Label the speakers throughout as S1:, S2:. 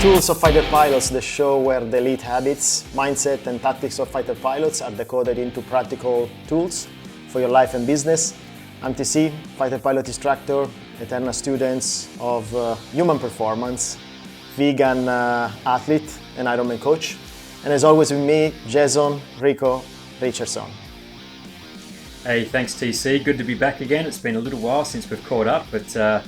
S1: Tools of Fighter Pilots, the show where the elite habits, mindset, and tactics of fighter pilots are decoded into practical tools for your life and business. I'm TC, fighter pilot instructor, eternal students of human performance, vegan athlete, and Ironman Coach. And as always with me, Jason, Rico, Richardson.
S2: Hey, thanks TC. Good to be back again. It's been a little while since we've caught up, but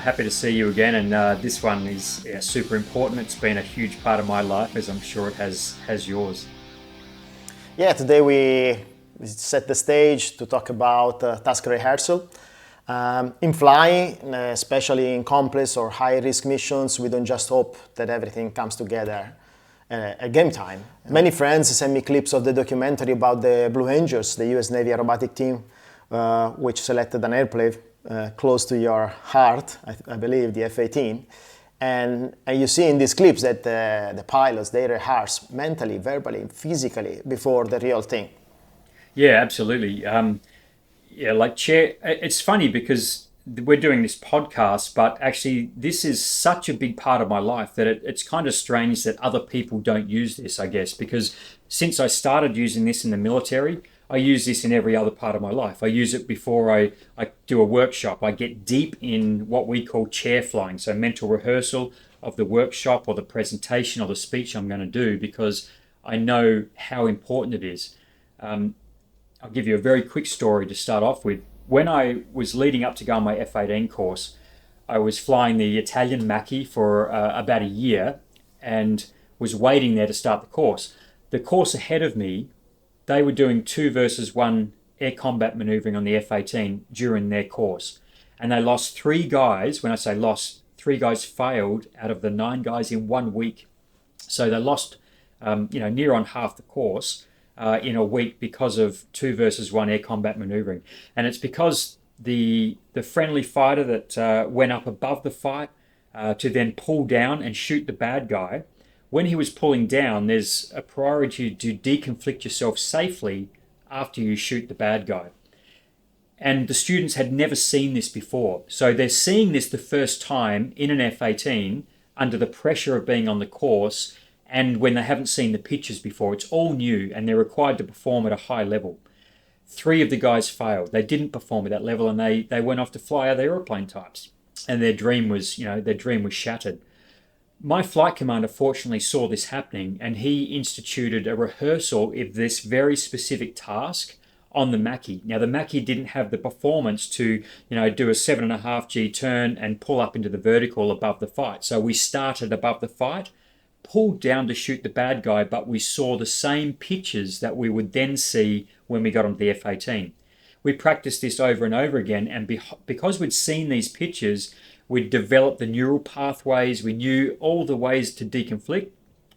S2: happy to see you again. And this one is super important. It's been a huge part of my life, as I'm sure it has yours.
S1: Yeah, today we set the stage to talk about task rehearsal. In flying, especially in complex or high-risk missions, we don't just hope that everything comes together at game time. Many friends send me clips of the documentary about the Blue Angels, the US Navy aerobatic team, which selected an airplane close to your heart, I believe, the F-18. And you see in these clips that the pilots, they rehearse mentally, verbally, physically before the real thing.
S2: Yeah, absolutely. It's funny because we're doing this podcast, but actually this is such a big part of my life that it's kind of strange that other people don't use this, I guess, because since I started using this in the military, I use this in every other part of my life. I use it before I do a workshop. I get deep in what we call chair flying, so mental rehearsal of the workshop or the presentation or the speech I'm going to do, because I know how important it is. I'll give you a very quick story to start off with. When I was leading up to go on my F-18 course, I was flying the Italian Macchi for about a year and was waiting there to start the course. The course ahead of me, they were doing 2 versus 1 air combat maneuvering on the F-18 during their course. And they lost 3 guys. When I say lost, 3 guys failed out of the 9 guys in 1 week. So they lost near on half the course in a week because of 2 versus 1 air combat maneuvering. And it's because the friendly fighter that went up above the fight to then pull down and shoot the bad guy, when he was pulling down, there's a priority to deconflict yourself safely after you shoot the bad guy. And the students had never seen this before. So they're seeing this the first time in an F-18 under the pressure of being on the course, and when they haven't seen the pictures before. It's all new and they're required to perform at a high level. 3 of the guys failed. They didn't perform at that level, and they went off to fly other airplane types. And their dream was shattered. My flight commander fortunately saw this happening, and he instituted a rehearsal of this very specific task on the Macchi. Now, the Macchi didn't have the performance to, do a 7.5 G turn and pull up into the vertical above the fight. So we started above the fight, pulled down to shoot the bad guy, but we saw the same pictures that we would then see when we got onto the F-18. We practiced this over and over again, and because we'd seen these pictures, we'd developed the neural pathways, we knew all the ways to deconflict.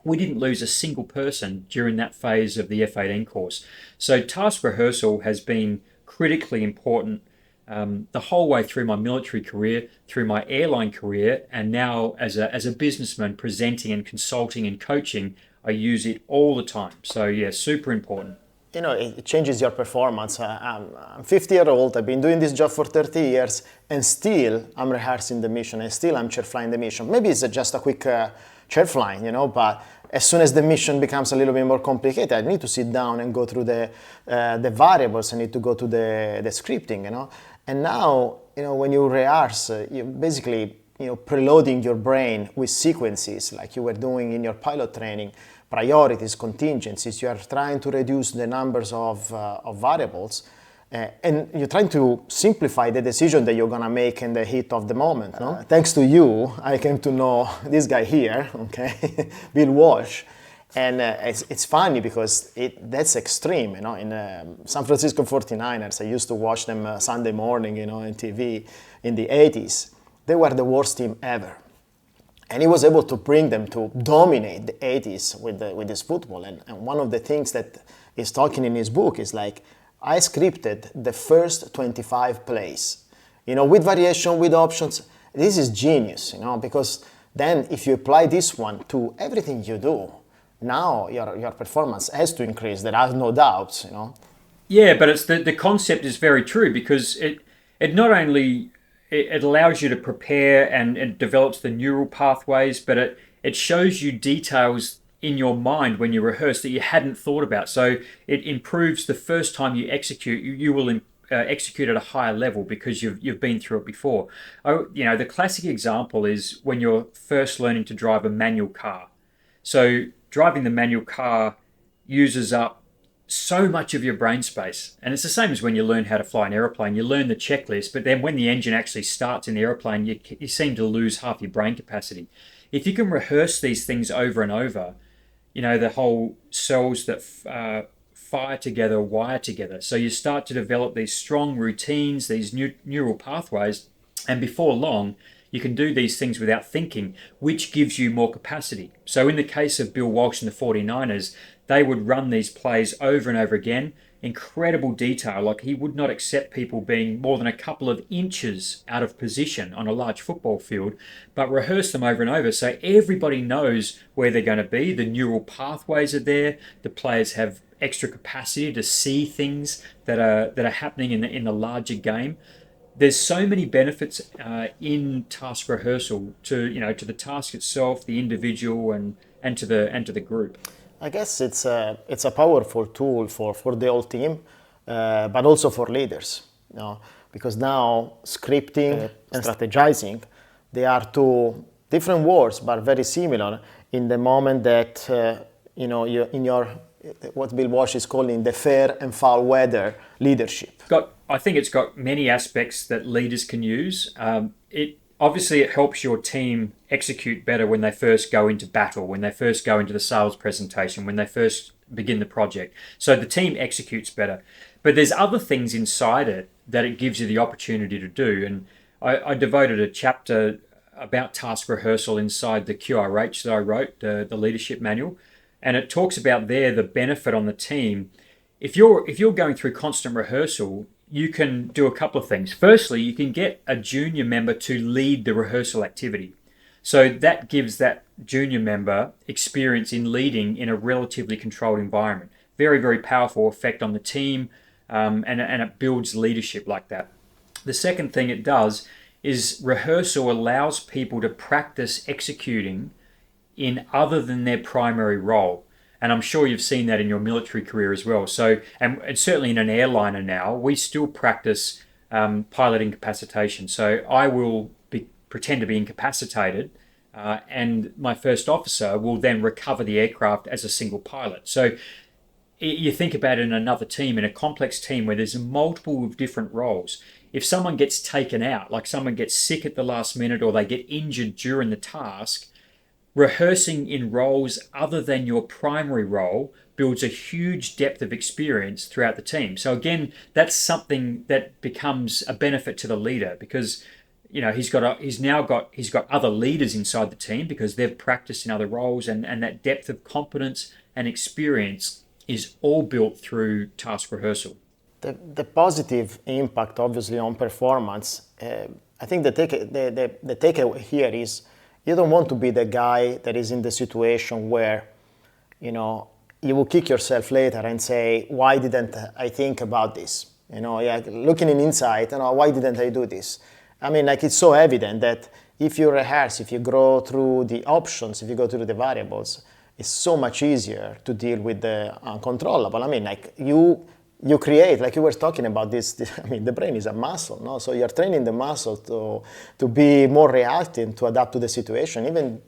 S2: We didn't lose a single person during that phase of the F-18 course. So task rehearsal has been critically important the whole way through my military career, through my airline career, and now as a businessman presenting and consulting and coaching, I use it all the time. So yeah, super important.
S1: It changes your performance. I'm 50 years old, I've been doing this job for 30 years, and still I'm rehearsing the mission, and still I'm chair flying the mission. Maybe it's just a quick chair flying, but as soon as the mission becomes a little bit more complicated, I need to sit down and go through the variables, I need to go to the scripting, And now, when you rehearse, you're basically, preloading your brain with sequences like you were doing in your pilot training, priorities, contingencies. You are trying to reduce the numbers of variables, and you're trying to simplify the decision that you're going to make in the heat of the moment. No? Thanks to you, I came to know this guy here, okay, Bill Walsh. And it's funny because that's extreme, In San Francisco 49ers, I used to watch them Sunday morning, on TV in the 80s. They were the worst team ever. And he was able to bring them to dominate the 80s with this football. And one of the things that he's talking in his book is like, I scripted the first 25 plays, with variation, with options. This is genius, because then if you apply this one to everything you do, now your performance has to increase. There are no doubts,
S2: Yeah, but it's the concept is very true, because it not only it allows you to prepare and it develops the neural pathways, but it shows you details in your mind when you rehearse that you hadn't thought about. So it improves the first time you execute. You will execute at a higher level because you've been through it before. The classic example is when you're first learning to drive a manual car. So driving the manual car uses up so much of your brain space. And it's the same as when you learn how to fly an airplane. You learn the checklist, but then when the engine actually starts in the airplane, you seem to lose half your brain capacity. If you can rehearse these things over and over, the whole cells that fire together, wire together. So you start to develop these strong routines, these neural pathways, and before long, you can do these things without thinking, which gives you more capacity. So in the case of Bill Walsh and the 49ers, they would run these plays over and over again, incredible detail. Like, he would not accept people being more than a couple of inches out of position on a large football field, but rehearse them over and over so everybody knows where they're going to be. The neural pathways are there. The players have extra capacity to see things that are happening in the larger game. There's so many benefits in task rehearsal to the task itself, the individual, and to the group.
S1: I guess it's a powerful tool for the whole team, but also for leaders, because now scripting and strategizing, they are two different words but very similar in the moment that you in your what Bill Walsh is calling the fair and foul weather leadership.
S2: I think it's got many aspects that leaders can use. It helps your team execute better when they first go into battle, when they first go into the sales presentation, when they first begin the project. So the team executes better. But there's other things inside it that it gives you the opportunity to do. And I devoted a chapter about task rehearsal inside the QRH that I wrote, the leadership manual. And it talks about the benefit on the team. If you're going through constant rehearsal, you can do a couple of things. Firstly, you can get a junior member to lead the rehearsal activity. So that gives that junior member experience in leading in a relatively controlled environment. Very, very powerful effect on the team, and it builds leadership like that. The second thing it does is rehearsal allows people to practice executing in other than their primary role. And I'm sure you've seen that in your military career as well. So, and certainly in an airliner now, we still practice pilot incapacitation. So I will pretend to be incapacitated, and my first officer will then recover the aircraft as a single pilot. So you think about it in another team, in a complex team where there's multiple of different roles. If someone gets taken out, like someone gets sick at the last minute or they get injured during the task, rehearsing in roles other than your primary role builds a huge depth of experience throughout the team. So again, that's something that becomes a benefit to the leader, because he's got other leaders inside the team because they've practiced in other roles, and that depth of competence and experience is all built through task rehearsal.
S1: The positive impact, obviously, on performance. I think the takeaway here is, you don't want to be the guy that is in the situation where, you will kick yourself later and say, why didn't I think about this? Looking in insight, why didn't I do this? I mean, it's so evident that if you rehearse, if you go through the options, if you go through the variables, it's so much easier to deal with the uncontrollable. I mean, you create, like you were talking about this, I mean, the brain is a muscle, no? So you're training the muscle to be more reactive, to adapt to the situation, even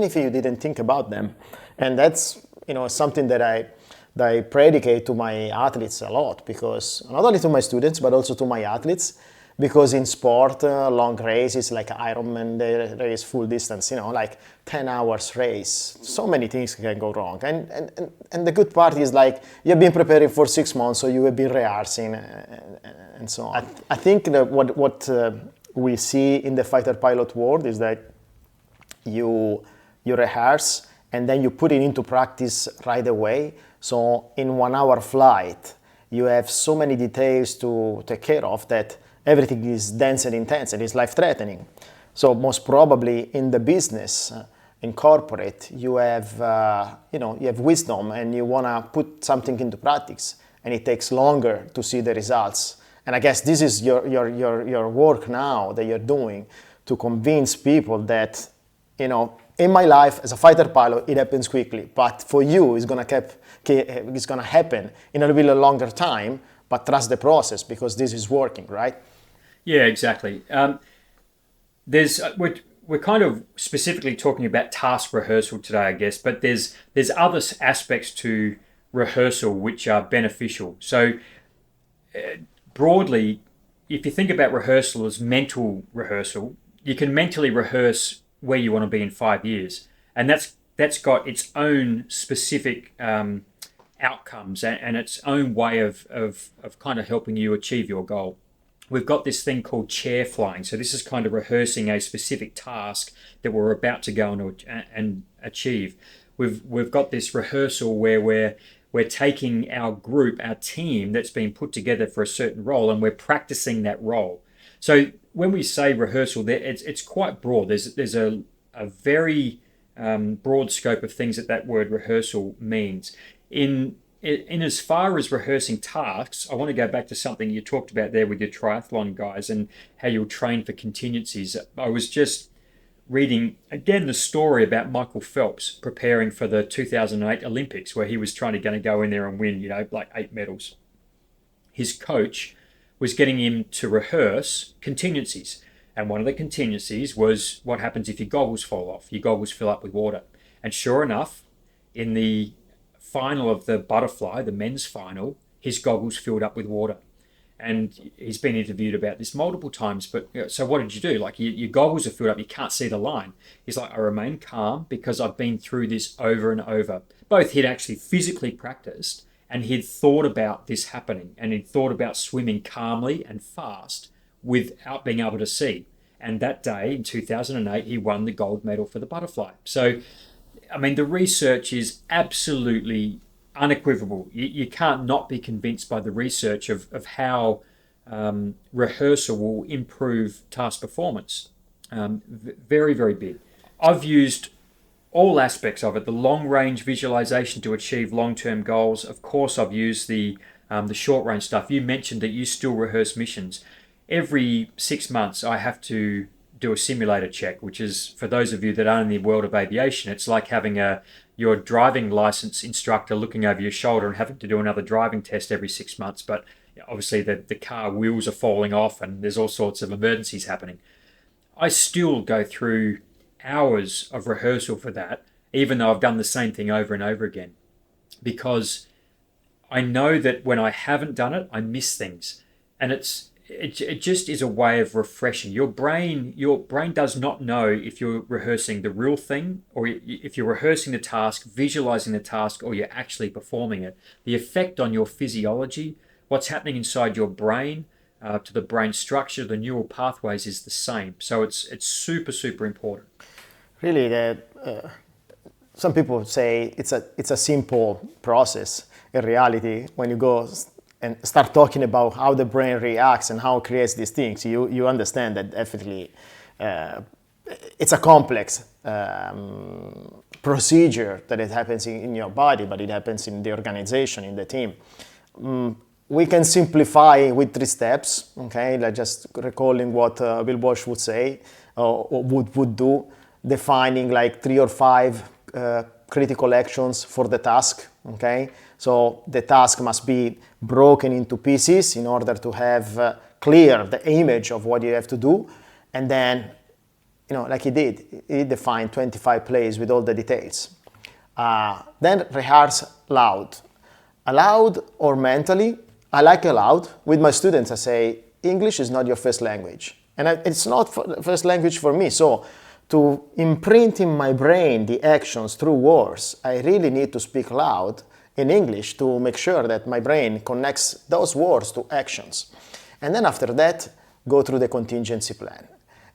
S1: if you didn't think about them. And that's, something that I predicate to my athletes a lot, because not only to my students, but also to my athletes, because in sport, long races like Ironman, they race full distance, like 10 hours race. So many things can go wrong. And the good part is, you've been preparing for 6 months, so you have been rehearsing and so on. I think that what we see in the fighter pilot world is that you rehearse and then you put it into practice right away. So in 1 hour flight, you have so many details to take care of that everything is dense and intense and is life-threatening. So most probably in the business, in corporate, you have wisdom and you want to put something into practice, and it takes longer to see the results. And I guess this is your work now that you're doing, to convince people that in my life as a fighter pilot, it happens quickly. But for you, it's gonna happen in a little bit longer time. But trust the process because this is working, right?
S2: Yeah, exactly. We're kind of specifically talking about task rehearsal today, I guess. But there's other aspects to rehearsal which are beneficial. So broadly, if you think about rehearsal as mental rehearsal, you can mentally rehearse where you want to be in 5 years, and that's got its own specific outcomes and its own way of kind of helping you achieve your goal. We've got this thing called chair flying. So this is kind of rehearsing a specific task that we're about to go and achieve. We've got this rehearsal where we're taking our group, our team that's been put together for a certain role, and we're practicing that role. So when we say rehearsal, it's quite broad. There's a very broad scope of things that word rehearsal means. In as far as rehearsing tasks, I want to go back to something you talked about there with your triathlon guys and how you'll train for contingencies. I was just reading again the story about Michael Phelps preparing for the 2008 Olympics, where he was going to go in there and win, like 8 medals. His coach was getting him to rehearse contingencies. And one of the contingencies was what happens if your goggles fall off. Your goggles fill up with water. And sure enough, in the final of the butterfly, the men's final, his goggles filled up with water. And he's been interviewed about this multiple times. But so what did you do? Like your goggles are filled up, you can't see the line. He's like, I remain calm because I've been through this over and over. Both he'd actually physically practiced and he'd thought about this happening, and he'd thought about swimming calmly and fast without being able to see. And that day in 2008, he won the gold medal for the butterfly. So, I mean, the research is absolutely unequivocal. You can't not be convinced by the research of how rehearsal will improve task performance. Very, very big. I've used all aspects of it, the long-range visualization to achieve long-term goals. Of course, I've used the short-range stuff. You mentioned that you still rehearse missions. Every 6 months, I have to do a simulator check, which is, for those of you that aren't in the world of aviation, it's like having your driving license instructor looking over your shoulder and having to do another driving test every 6 months. But obviously the car wheels are falling off and there's all sorts of emergencies happening. I still go through hours of rehearsal for that, even though I've done the same thing over and over again, because I know that when I haven't done it, I miss things. And it just is a way of refreshing. Your brain does not know if you're rehearsing the real thing or if you're rehearsing the task, visualizing the task, or you're actually performing it. The effect on your physiology, what's happening inside your brain, to the brain structure, the neural pathways is the same. So it's super, super important.
S1: Really, some people say it's a simple process. In reality, when you go and start talking about how the brain reacts and how it creates these things, you understand that definitely it's a complex procedure that it happens in your body, but it happens in the organization, in the team. We can simplify with 3 steps, okay? Like just recalling what Bill Walsh would say or would do, defining like 3 or 5 critical actions for the task, okay? So the task must be broken into pieces in order to have clear the image of what you have to do. And then, like he defined 25 plays with all the details. Then rehearse loud. Aloud or mentally. I like aloud. With my students, I say, English is not your first language. And it's not first language for me. So to imprint in my brain the actions through words, I really need to speak loud in English to make sure that my brain connects those words to actions. And then after that, go through the contingency plan.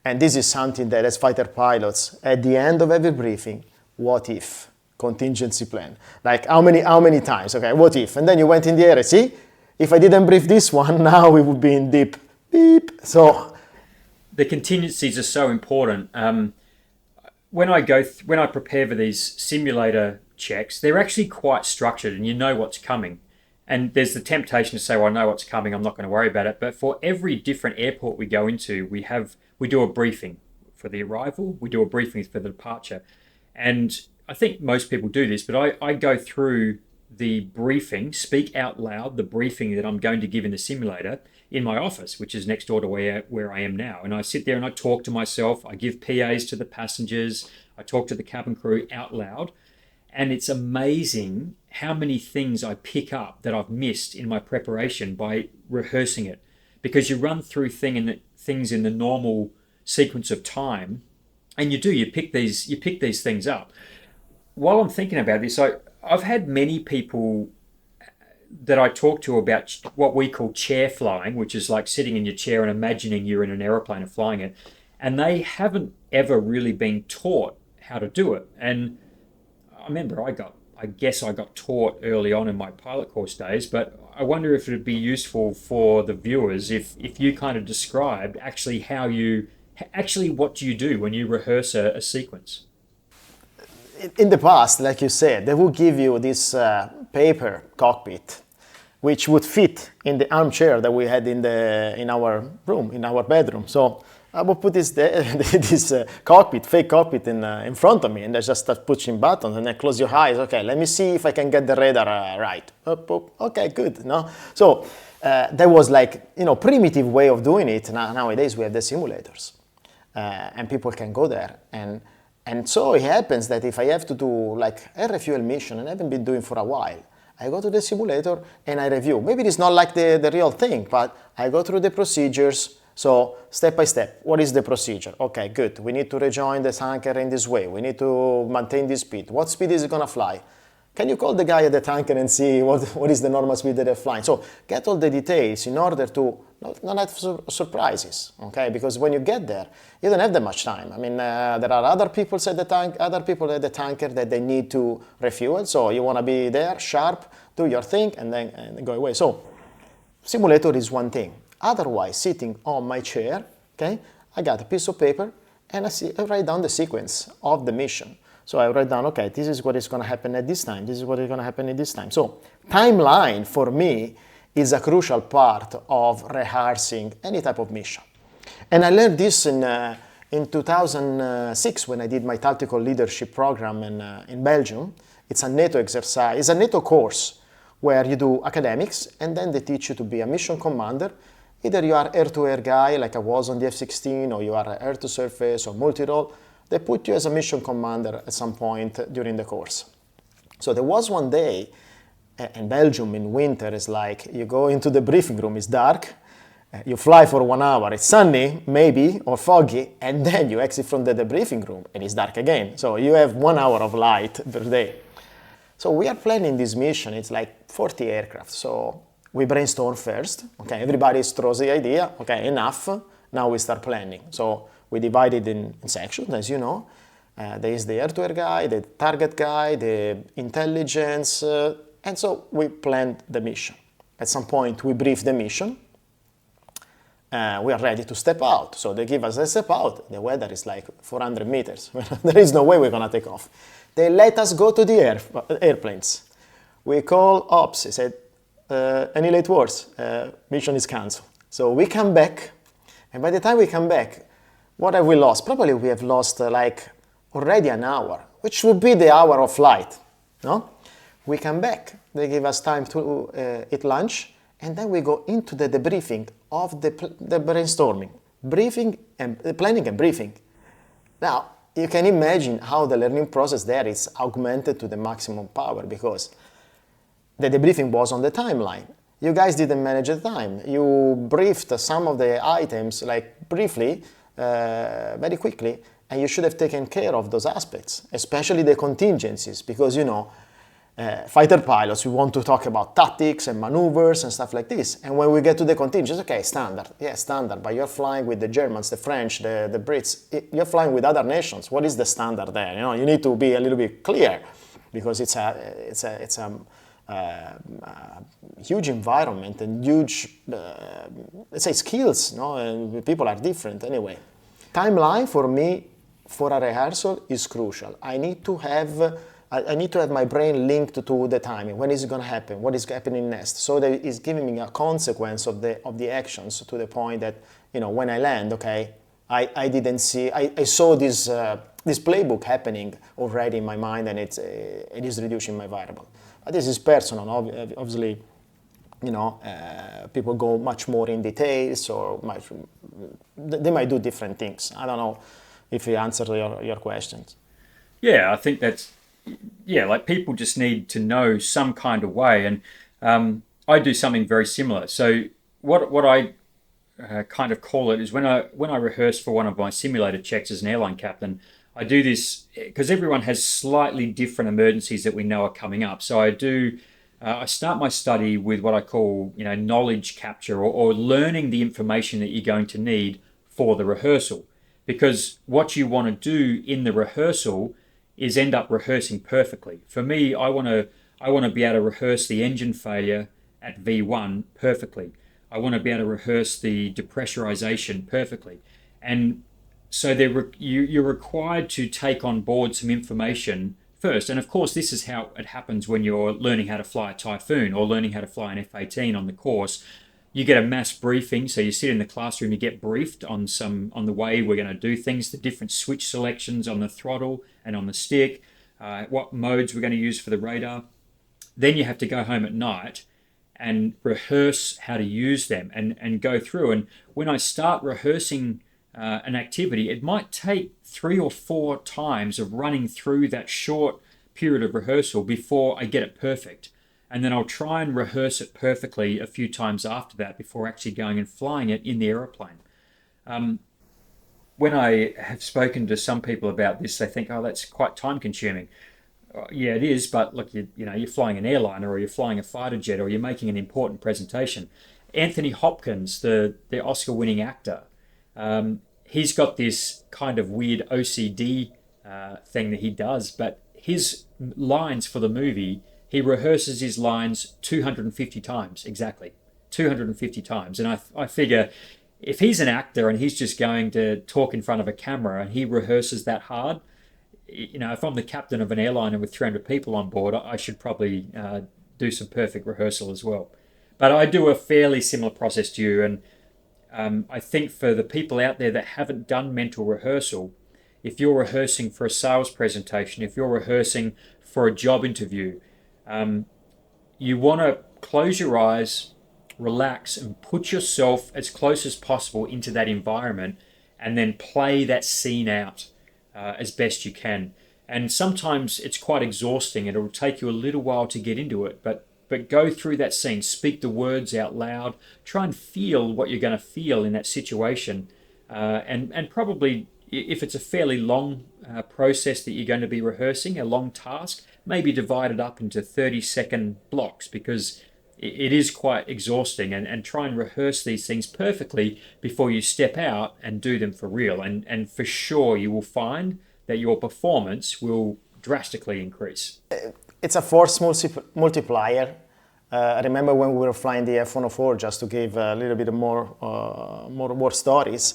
S1: And this is something that as fighter pilots, at the end of every briefing, what if? Contingency plan. Like how many times? Okay, what if? And then you went in the air, see? If I didn't brief this one, now we would be in deep beep. So
S2: the contingencies are so important. When I prepare for these simulator checks, they're actually quite structured and you know what's coming. And there's the temptation to say, well, I know what's coming, I'm not going to worry about it. But for every different airport we go into, we do a briefing for the arrival, we do a briefing for the departure. And I think most people do this, but I go through the briefing, speak out loud, the briefing that I'm going to give in the simulator in my office, which is next door to where I am now. And I sit there and I talk to myself. I give PAs to the passengers. I talk to the cabin crew out loud. And it's amazing how many things I pick up that I've missed in my preparation by rehearsing it. Because you run through things in the normal sequence of time, and you pick these things up. While I'm thinking about this, I've had many people that I talk to about what we call chair flying, which is like sitting in your chair and imagining you're in an aeroplane and flying it. And they haven't ever really been taught how to do it. And I remember I guess I got taught early on in my pilot course days, but I wonder if it would be useful for the viewers if you kind of described actually what do you do when you rehearse a sequence?
S1: In the past, like you said, they would give you this paper cockpit, which would fit in the armchair that we had in our room, in our bedroom. So I would put this cockpit, fake cockpit in front of me, and I just start pushing buttons, and then close your eyes. Okay, let me see if I can get the radar right. Okay, good. No, so there was primitive way of doing it. Nowadays we have the simulators, and people can go there and so it happens that if I have to do like a refuel mission and I haven't been doing for a while, I go to the simulator and I review. Maybe it's not like the real thing, but I go through the procedures. So step by step, what is the procedure? Okay, good. We need to rejoin the tanker in this way. We need to maintain this speed. What speed is it gonna fly? Can you call the guy at the tanker and see what is the normal speed that they're flying? So get all the details in order to not have surprises, okay? Because when you get there, you don't have that much time. I mean, there are other people at the tanker that they need to refuel. So you want to be there, sharp, do your thing, and then go away. So simulator is one thing. Otherwise, sitting on my chair, okay, I got a piece of paper and I write down the sequence of the mission. So I write down, okay, this is what is going to happen at this time. This is what is going to happen at this time. So timeline for me is a crucial part of rehearsing any type of mission. And I learned this in 2006 when I did my tactical leadership program in Belgium. It's a NATO exercise, it's a NATO course where you do academics and then they teach you to be a mission commander. Either you are air-to-air guy like I was on the F-16, or you are air-to-surface or multi-role. They put you as a mission commander at some point during the course. So there was one day in Belgium in winter, it's like you go into the briefing room, it's dark, you fly for 1 hour, it's sunny, maybe, or foggy, and then you exit from the debriefing room and it's dark again. So you have 1 hour of light per day. So we are planning this mission, it's like 40 aircraft. So we brainstorm first, okay, everybody throws the idea, okay, enough, now we start planning. So we divide it in sections, as you know. There is the air-to-air guy, the target guy, the intelligence, and so we planned the mission. At some point, we brief the mission. We are ready to step out. So they give us a step out. The weather is like 400 meters. There is no way we're going to take off. They let us go to the airplanes. We call ops. They said, any late words? Mission is canceled. So we come back, and by the time we come back, what have we lost? Probably we have lost already an hour, which would be the hour of flight. No? We come back, they give us time to eat lunch, and then we go into the debriefing of the brainstorming, briefing and planning and briefing. Now, you can imagine how the learning process there is augmented to the maximum power, because the debriefing was on the timeline. You guys didn't manage the time. You briefed some of the items like briefly, very quickly, and you should have taken care of those aspects, especially the contingencies, because fighter pilots, we want to talk about tactics and maneuvers and stuff like this. And when we get to the contingencies, okay, standard, yeah, standard, but you're flying with the Germans, the French, the Brits, you're flying with other nations. What is the standard there? You need to be a little bit clear, because it's a huge environment and huge, let's say, skills. And people are different anyway. Timeline for me, for a rehearsal, is crucial. I need to have my brain linked to the timing. When is it going to happen? What is happening next? So that it's giving me a consequence of the actions, to the point that when I land, okay, I didn't see. I saw this this playbook happening already in my mind, and it is reducing my variable. But this is personal, obviously. People go much more in details, or they might do different things. I don't know if you answered your questions.
S2: Yeah, I think like people just need to know some kind of way, and I do something very similar. So what I kind of call it is when I rehearse for one of my simulator checks as an airline captain, I do this because everyone has slightly different emergencies that we know are coming up. So I start my study with what I call knowledge capture, or learning the information that you're going to need for the rehearsal. Because what you want to do in the rehearsal is end up rehearsing perfectly. For me, I want to be able to rehearse the engine failure at V1 perfectly. I want to be able to rehearse the depressurization perfectly. And so you're required to take on board some information first. And of course, this is how it happens when you're learning how to fly a Typhoon or learning how to fly an F-18 on the course. You get a mass briefing, so you sit in the classroom, you get briefed on the way we're going to do things, the different switch selections on the throttle and on the stick, what modes we're going to use for the radar. Then you have to go home at night and rehearse how to use them and go through. And when I start rehearsing an activity, it might take 3 or 4 times of running through that short period of rehearsal before I get it perfect. And then I'll try and rehearse it perfectly a few times after that before actually going and flying it in the aeroplane. When I have spoken to some people about this, they think, oh, that's quite time consuming. Yeah, it is, but look, you're flying an airliner, or you're flying a fighter jet, or you're making an important presentation. Anthony Hopkins, the Oscar-winning actor, he's got this kind of weird OCD thing that he does, but his lines for the movie, he rehearses his lines 250 times, exactly, 250 times. And I figure if he's an actor and he's just going to talk in front of a camera and he rehearses that hard, if I'm the captain of an airliner with 300 people on board, I should probably do some perfect rehearsal as well. But I do a fairly similar process to you, and I think for the people out there that haven't done mental rehearsal, if you're rehearsing for a sales presentation, if you're rehearsing for a job interview, you want to close your eyes, relax, and put yourself as close as possible into that environment, and then play that scene out as best you can. And sometimes it's quite exhausting. It'll take you a little while to get into it, but go through that scene, speak the words out loud, try and feel what you're going to feel in that situation, and probably, if it's a fairly long process that you're going to be rehearsing, a long task, maybe divide it up into 30-second blocks, because it is quite exhausting, and try and rehearse these things perfectly before you step out and do them for real. And for sure, you will find that your performance will drastically increase.
S1: It's a force multiplier. I remember when we were flying the F-104, just to give a little bit more stories,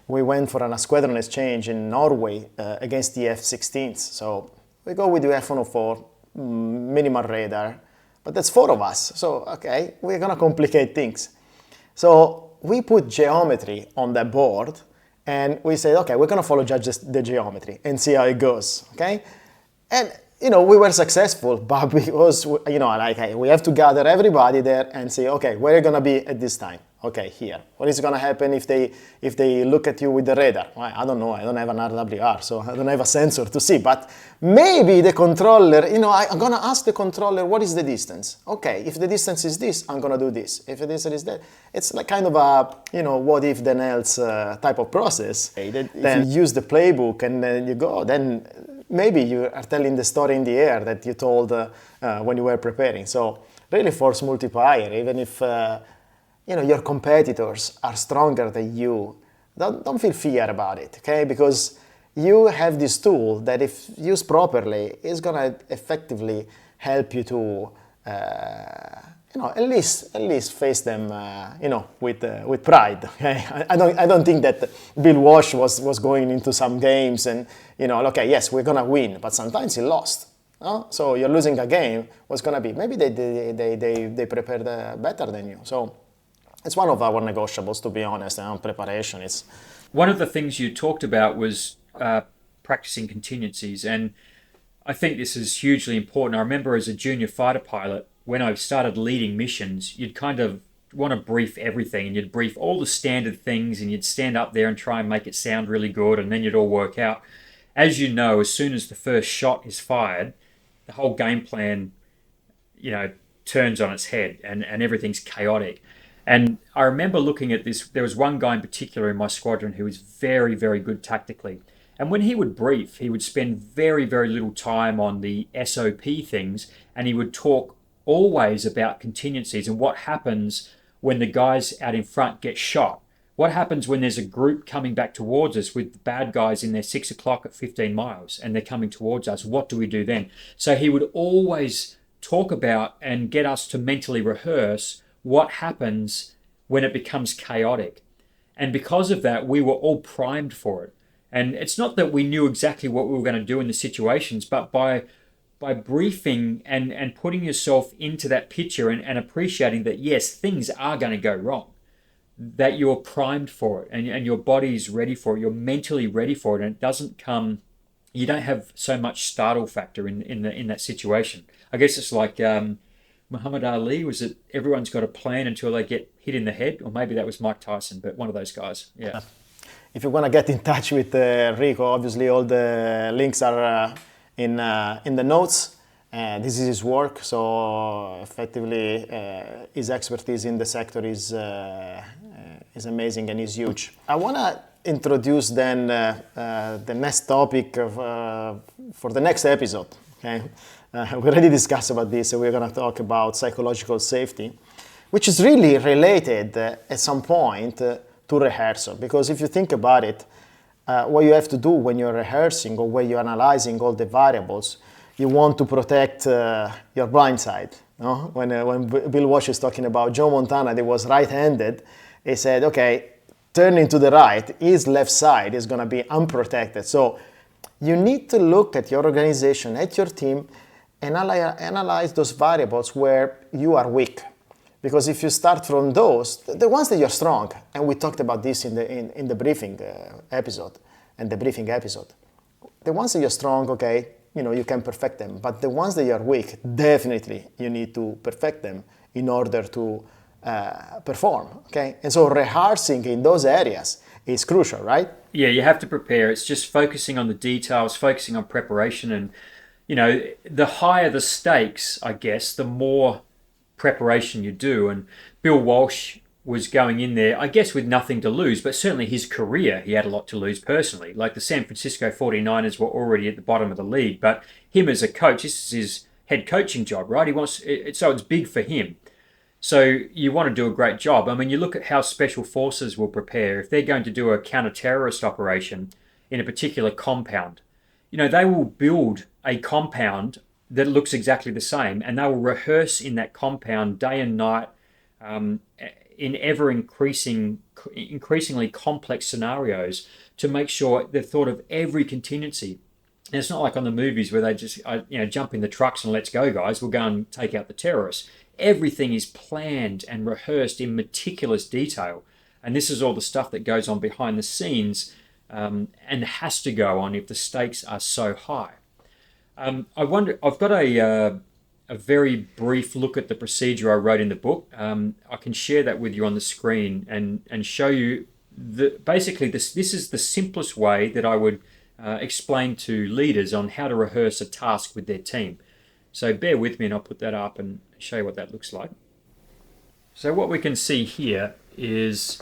S1: we went for a squadron exchange in Norway against the F-16s. So we go with the F-104, minimal radar, but that's 4 of us. So, okay, we're gonna complicate things. So we put geometry on that board, and we said, okay, we're gonna follow just the geometry and see how it goes, okay? And we were successful, but because, we have to gather everybody there and say, okay, where are you gonna be at this time? Okay, here. What is gonna happen if they look at you with the radar? Well, I don't know, I don't have an RWR, so I don't have a sensor to see, but maybe the controller, I'm gonna ask the controller, what is the distance? Okay, if the distance is this, I'm gonna do this. If the distance is that, it's like kind of a, what if then else type of process. Then you use the playbook and then you go, then maybe you are telling the story in the air that you told when you were preparing. So really force multiplier, even if your competitors are stronger than you, don't feel fear about it, okay? Because you have this tool that, if used properly, is gonna effectively help you to, at least face them, with pride. Okay? I don't think that Bill Walsh was going into some games and, okay, yes, we're gonna win, but sometimes he lost. No? So you're losing a game. What's gonna be? Maybe they prepared better than you. So it's one of our negotiables, to be honest, and preparation is.
S2: One of the things you talked about was practicing contingencies. And I think this is hugely important. I remember as a junior fighter pilot, when I started leading missions, you'd kind of want to brief everything, and you'd brief all the standard things, and you'd stand up there and try and make it sound really good, and then you'd all work out. As you know, as soon as the first shot is fired, the whole game plan, turns on its head, and everything's chaotic. And I remember looking at this, there was one guy in particular in my squadron who was very, very good tactically. And when he would brief, he would spend very, very little time on the SOP things, and he would talk always about contingencies and what happens when the guys out in front get shot. What happens when there's a group coming back towards us with the bad guys in their 6 o'clock at 15 miles and they're coming towards us? What do we do then? So he would always talk about and get us to mentally rehearse what happens when it becomes chaotic. And because of that, we were all primed for it. And it's not that we knew exactly what we were going to do in the situations, but by briefing and putting yourself into that picture and appreciating that, yes, things are going to go wrong, that you're primed for it and your body's ready for it, you're mentally ready for it, and it doesn't come, you don't have so much startle factor in that situation. I guess it's like Muhammad Ali, was it everyone's got a plan until they get hit in the head? Or maybe that was Mike Tyson, but one of those guys, yeah.
S1: If you want to get in touch with Rico, obviously all the links are in the notes. This is his work, so effectively his expertise in the sector is amazing and is huge. I want to introduce then the next topic for the next episode. Okay, we already discussed about this, so we're going to talk about psychological safety, which is really related at some point to rehearsal, because if you think about it, what you have to do when you're rehearsing or when you're analyzing all the variables, you want to protect your blind side. No? When Bill Walsh is talking about Joe Montana, that was right-handed, he said, okay, turning to the right, his left side is going to be unprotected. So you need to look at your organization, at your team, and analyze those variables where you are weak. Because if you start from those, the ones that you're strong, and we talked about this in the briefing episode, the ones that you're strong, okay, you can perfect them. But the ones that you're weak, definitely you need to perfect them in order to perform, okay? And so rehearsing in those areas is crucial, right?
S2: Yeah, you have to prepare. It's just focusing on the details, focusing on preparation, and the higher the stakes, I guess, the more preparation you do. And Bill Walsh was going in there, I guess, with nothing to lose, but certainly his career, he had a lot to lose personally. Like the San Francisco 49ers were already at the bottom of the league, but him as a coach, this is his head coaching job, right? So it's big for him. So you want to do a great job. I mean, you look at how special forces will prepare. If they're going to do a counter-terrorist operation in a particular compound, they will build a compound that looks exactly the same, and they will rehearse in that compound day and night in ever increasingly complex scenarios to make sure they've thought of every contingency. And it's not like on the movies where they just jump in the trucks and let's go, guys, we'll go and take out the terrorists. Everything is planned and rehearsed in meticulous detail, and this is all the stuff that goes on behind the scenes and has to go on if the stakes are so high. I wonder, I've got a very brief look at the procedure I wrote in the book. I can share that with you on the screen and show you basically this is the simplest way that I would explain to leaders on how to rehearse a task with their team. So bear with me and I'll put that up and show you what that looks like. So what we can see here is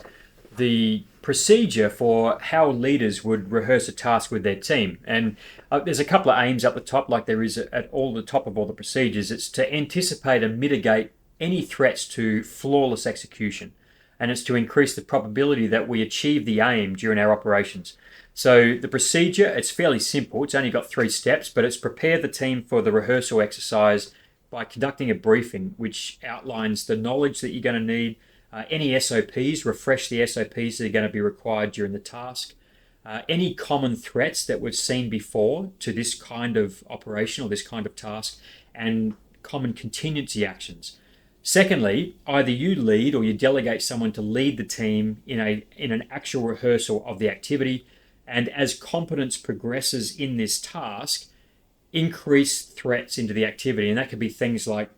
S2: the procedure for how leaders would rehearse a task with their team. And there's a couple of aims up the top, like there is at all the top of all the procedures. It's to anticipate and mitigate any threats to flawless execution. And it's to increase the probability that we achieve the aim during our operations. So the procedure, it's fairly simple. It's only got 3 steps, but it's prepare the team for the rehearsal exercise by conducting a briefing, which outlines the knowledge that you're going to need, any SOPs, refresh the SOPs that are going to be required during the task, any common threats that we've seen before to this kind of operation or this kind of task, and common contingency actions. Secondly, either you lead or you delegate someone to lead the team in an actual rehearsal of the activity. And as competence progresses in this task, increased threats into the activity. And that could be things like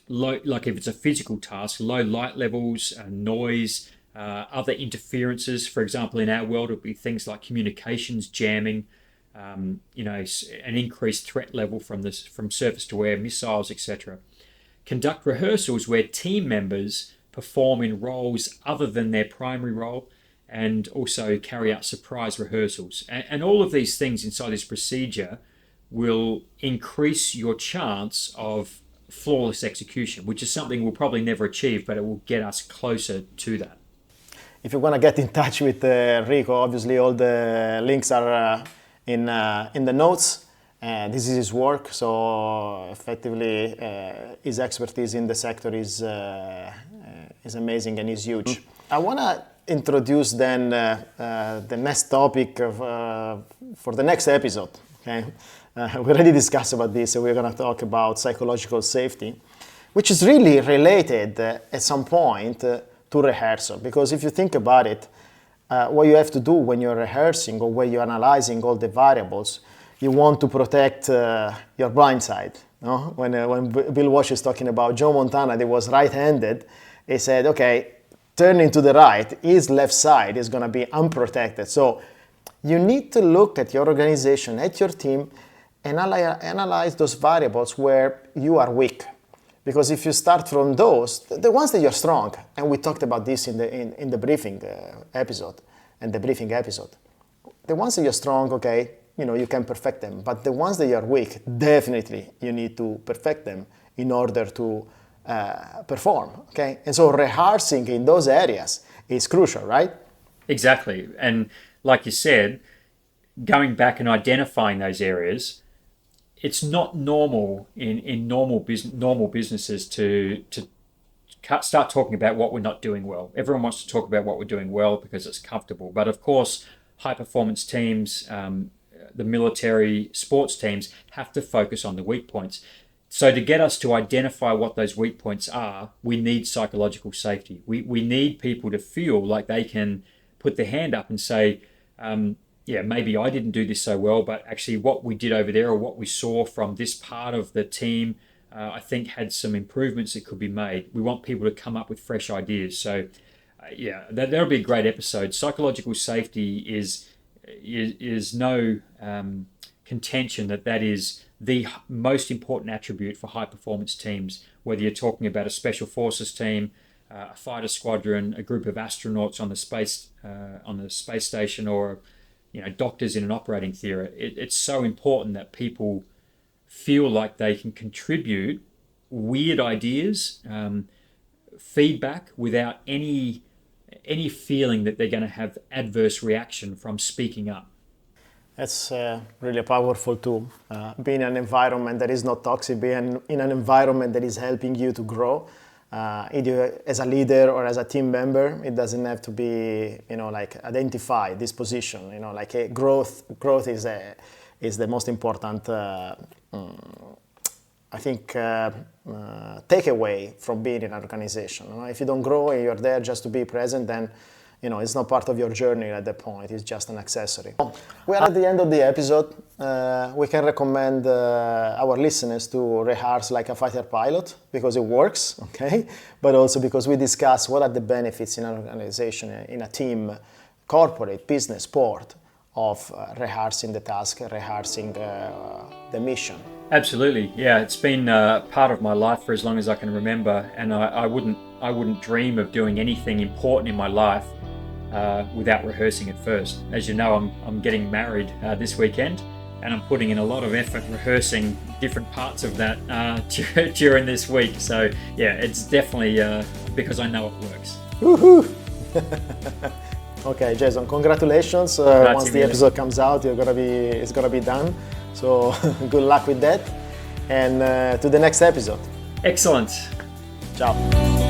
S2: if it's a physical task, low light levels, noise, other interferences. For example, in our world, it would be things like communications jamming, an increased threat level from surface-to-air missiles, etc. Conduct rehearsals where team members perform in roles other than their primary role, and also carry out surprise rehearsals. And all of these things inside this procedure will increase your chance of flawless execution, which is something we'll probably never achieve, but it will get us closer to that.
S1: If you want to get in touch with Rico, obviously all the links are in the notes. This is his work, so effectively his expertise in the sector is amazing and is huge. I want to introduce then the next topic for the next episode. Okay, we already discussed about this, so we're going to talk about psychological safety, which is really related at some point to rehearsal. Because if you think about it, what you have to do when you're rehearsing or when you're analyzing all the variables, you want to protect your blind side. No? When Bill Walsh is talking about Joe Montana, that was right-handed, he said, okay, turning to the right, his left side is going to be unprotected. So you need to look at your organization, at your team, and analyze those variables where you are weak. Because if you start from those, the ones that you're strong, and we talked about this in the briefing episode, the ones that you're strong, okay, you can perfect them. But the ones that you're weak, definitely you need to perfect them in order to perform, okay? And so rehearsing in those areas is crucial, right?
S2: Exactly. And like you said, going back and identifying those areas, it's not normal in normal businesses to start talking about what we're not doing well. Everyone wants to talk about what we're doing well because it's comfortable. But of course, high performance teams, the military sports teams have to focus on the weak points. So to get us to identify what those weak points are, we need psychological safety. We need people to feel like they can put their hand up and say, maybe I didn't do this so well, but actually what we did over there or what we saw from this part of the team, I think had some improvements that could be made. We want people to come up with fresh ideas. So that'll be a great episode. Psychological safety is no contention that is the most important attribute for high performance teams, whether you're talking about a special forces team, a fighter squadron, a group of astronauts on the space station, or doctors in an operating theatre. It's so important that people feel like they can contribute weird ideas, feedback without any feeling that they're going to have adverse reaction from speaking up.
S1: That's really a powerful tool. Being in an environment that is not toxic, being in an environment that is helping you to grow, either as a leader or as a team member. It doesn't have to be, identify this position. Growth is the most important, takeaway from being in an organization. If you don't grow and you're there just to be present, then it's not part of your journey at that point. It's just an accessory. We are at the end of the episode. We can recommend our listeners to rehearse like a fighter pilot because it works, okay? But also because we discuss what are the benefits in an organization, in a team, corporate, business, sport, of rehearsing the task, rehearsing the mission.
S2: Absolutely, yeah. It's been part of my life for as long as I can remember, and I wouldn't dream of doing anything important in my life without rehearsing it first. As you know, I'm getting married this weekend, and I'm putting in a lot of effort rehearsing different parts of that during this week. So yeah, it's definitely because I know it works.
S1: Woohoo! Okay, Jason, congratulations. Once the episode comes out, it's gonna be done. So good luck with that, and to the next episode.
S2: Excellent.
S1: Ciao.